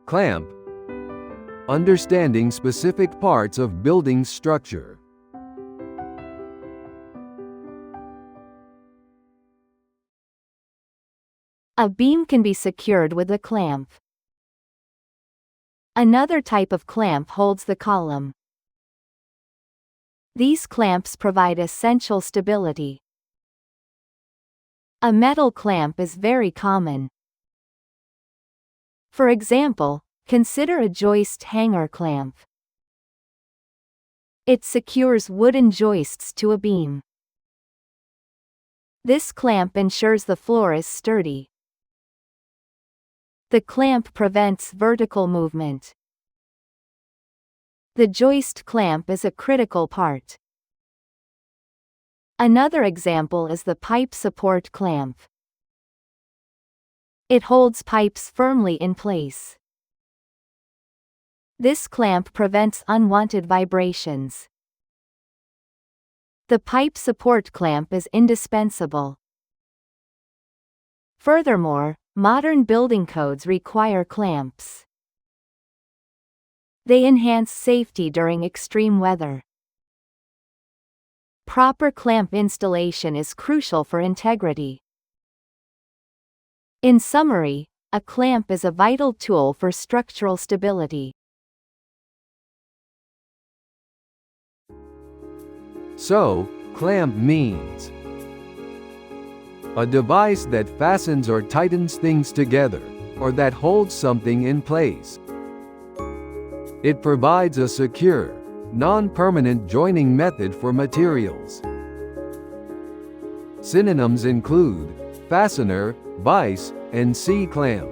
Clamp. Understanding specific parts of building structure. A beam can be secured with a clamp. Another type of clamp holds the column. These clamps provide essential stability. A metal clamp is very common. For example, consider a joist hanger clamp. It secures wooden joists to a beam. This clamp ensures the floor is sturdy. The clamp prevents vertical movement. The joist clamp is a critical part. Another example is the pipe support clamp. It holds pipes firmly in place. This clamp prevents unwanted vibrations. The pipe support clamp is indispensable. Furthermore, modern building codes require clamps. They enhance safety during extreme weather. Proper clamp installation is crucial for integrity. In summary, a clamp is a vital tool for structural stability. So, clamp means a device that fastens or tightens things together, or that holds something in place. It provides a secure, non-permanent joining method for materials. Synonyms include fastener, vise, and C-clamp.